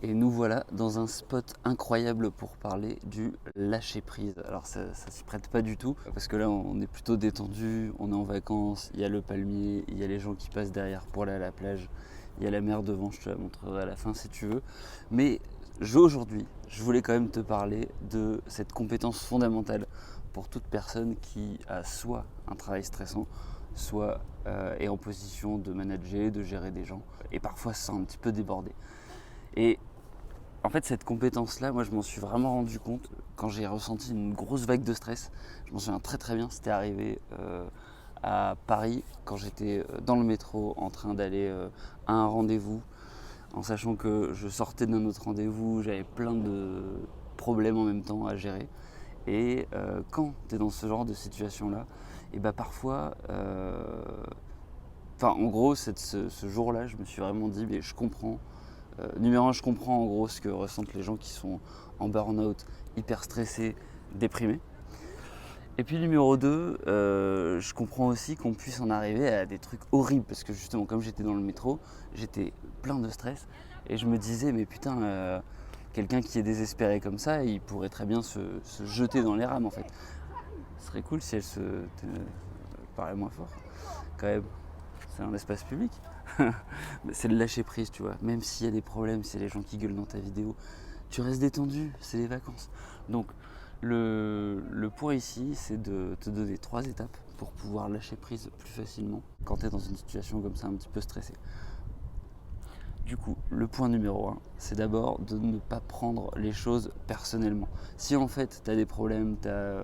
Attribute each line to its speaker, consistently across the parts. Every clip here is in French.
Speaker 1: Et nous voilà dans un spot incroyable pour parler du lâcher prise. Alors ça s'y prête pas du tout parce que là on est plutôt détendu, on est en vacances, il y a le palmier, il y a les gens qui passent derrière pour aller à la plage, il y a la mer devant, je te la montrerai à la fin si tu veux. Mais aujourd'hui, je voulais quand même te parler de cette compétence fondamentale pour toute personne qui a soit un travail stressant, soit est en position de manager, de gérer des gens et parfois se sent un petit peu débordé. Et en fait, cette compétence-là, moi, je m'en suis vraiment rendu compte quand j'ai ressenti une grosse vague de stress. Je m'en souviens très très bien, c'était arrivé à Paris quand j'étais dans le métro en train d'aller à un rendez-vous, en sachant que je sortais d'un autre rendez-vous, j'avais plein de problèmes en même temps à gérer. Et quand tu es dans ce genre de situation-là, et bah parfois, en gros, ce jour-là, je me suis vraiment dit, mais je comprends. Numéro 1, je comprends en gros ce que ressentent les gens qui sont en burn-out, hyper stressés, déprimés. Et puis numéro 2, je comprends aussi qu'on puisse en arriver à des trucs horribles parce que justement comme j'étais dans le métro, j'étais plein de stress et je me disais mais putain, quelqu'un qui est désespéré comme ça, il pourrait très bien se jeter dans les rames en fait. Ce serait cool si elle se parlait moins fort quand même. C'est un espace public. C'est le lâcher prise, tu vois. Même s'il y a des problèmes, c'est les gens qui gueulent dans ta vidéo, tu restes détendu, c'est les vacances. Donc le point ici, c'est de te donner 3 étapes pour pouvoir lâcher prise plus facilement quand tu es dans une situation comme ça un petit peu stressée. Du coup, le point numéro 1, c'est d'abord de ne pas prendre les choses personnellement. Si en fait tu as des problèmes, tu as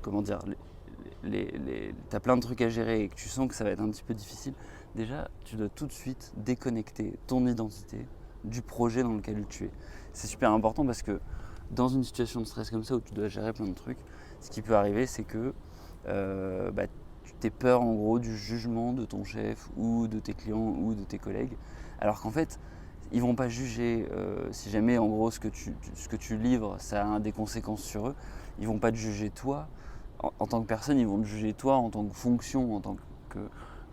Speaker 1: comment dire, t'as plein de trucs à gérer et que tu sens que ça va être un petit peu difficile, déjà tu dois tout de suite déconnecter ton identité du projet dans lequel tu es. C'est super important parce que dans une situation de stress comme ça où tu dois gérer plein de trucs, ce qui peut arriver c'est que tu aies peur en gros du jugement de ton chef ou de tes clients ou de tes collègues, alors qu'en fait ils vont pas juger si jamais en gros ce que tu livres ça a des conséquences sur eux, ils vont pas te juger toi en tant que personne, ils vont te juger toi en tant que fonction, en tant que,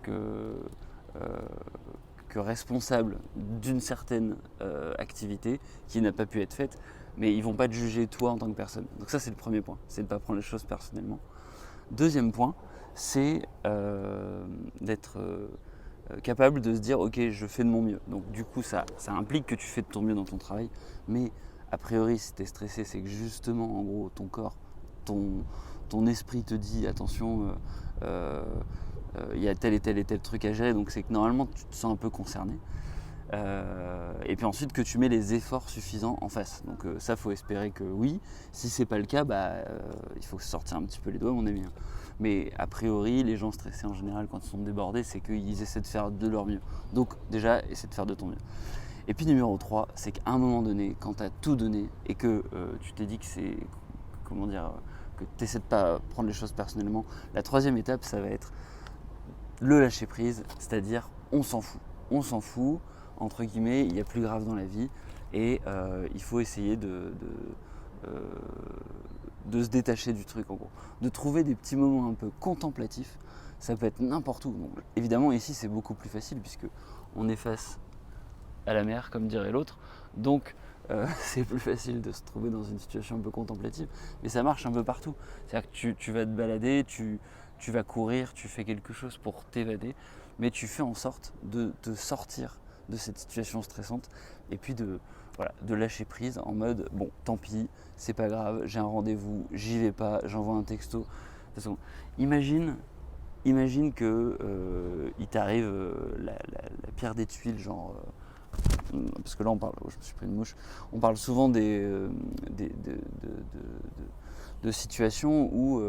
Speaker 1: euh, que responsable d'une certaine activité qui n'a pas pu être faite, mais ils vont pas te juger toi en tant que personne. Donc ça c'est le premier point, c'est de ne pas prendre les choses personnellement. Deuxième point, c'est d'être capable de se dire ok je fais de mon mieux. Donc du coup ça implique que tu fais de ton mieux dans ton travail, mais a priori si tu es stressé c'est que justement en gros ton corps, ton esprit te dit attention il y a tel et tel truc à gérer, donc c'est que normalement tu te sens un peu concerné. Et puis ensuite que tu mets les efforts suffisants en face. Donc ça faut espérer que oui. Si c'est pas le cas, il faut se sortir un petit peu les doigts mon ami. Mais a priori les gens stressés en général quand ils sont débordés, c'est qu'ils essaient de faire de leur mieux. Donc déjà essaie de faire de ton mieux. Et puis numéro 3, c'est qu'à un moment donné, quand tu as tout donné et que tu t'es dit que c'est comment dire que tu essaies de pas prendre les choses personnellement, la troisième étape ça va être le lâcher prise, c'est-à-dire on s'en fout. On s'en fout, entre guillemets, il y a plus grave dans la vie et il faut essayer euh, de se détacher du truc en gros. De trouver des petits moments un peu contemplatifs, ça peut être n'importe où. Donc, évidemment ici c'est beaucoup plus facile puisque on est face à la mer comme dirait l'autre, donc c'est plus facile de se trouver dans une situation un peu contemplative, mais ça marche un peu partout. C'est-à-dire que tu vas te balader, tu vas courir, tu fais quelque chose pour t'évader, mais tu fais en sorte de te sortir de cette situation stressante et puis de lâcher prise en mode bon tant pis, c'est pas grave, j'ai un rendez-vous, j'y vais pas, j'envoie un texto. De toute façon, imagine que il t'arrive la pierre des tuiles, genre parce que là on parle, oh, je me suis pris une mouche, on parle souvent de situations où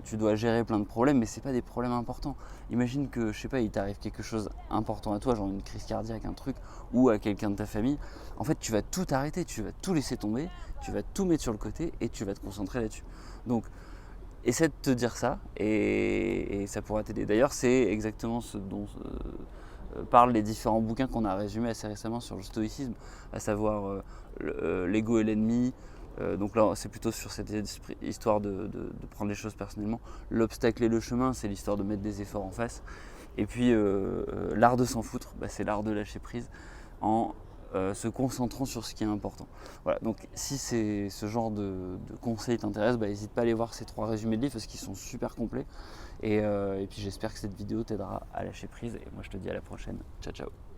Speaker 1: tu dois gérer plein de problèmes, mais c'est pas des problèmes importants. Imagine que, je sais pas, il t'arrive quelque chose important à toi, genre une crise cardiaque, un truc, ou à quelqu'un de ta famille. En fait, tu vas tout arrêter, tu vas tout laisser tomber, tu vas tout mettre sur le côté et tu vas te concentrer là-dessus. Donc, essaie de te dire ça et ça pourra t'aider. D'ailleurs, c'est exactement ce dont parlent les différents bouquins qu'on a résumés assez récemment sur le stoïcisme, à savoir l'ego et l'ennemi. Donc là, c'est plutôt sur cette histoire de prendre les choses personnellement. L'obstacle et le chemin, c'est l'histoire de mettre des efforts en face. Et puis l'art de s'en foutre, c'est l'art de lâcher prise en se concentrant sur ce qui est important. Voilà, donc si ce genre de conseils t'intéresse, n'hésite pas à aller voir ces 3 résumés de livres parce qu'ils sont super complets. Et puis j'espère que cette vidéo t'aidera à lâcher prise. Et moi je te dis à la prochaine. Ciao ciao.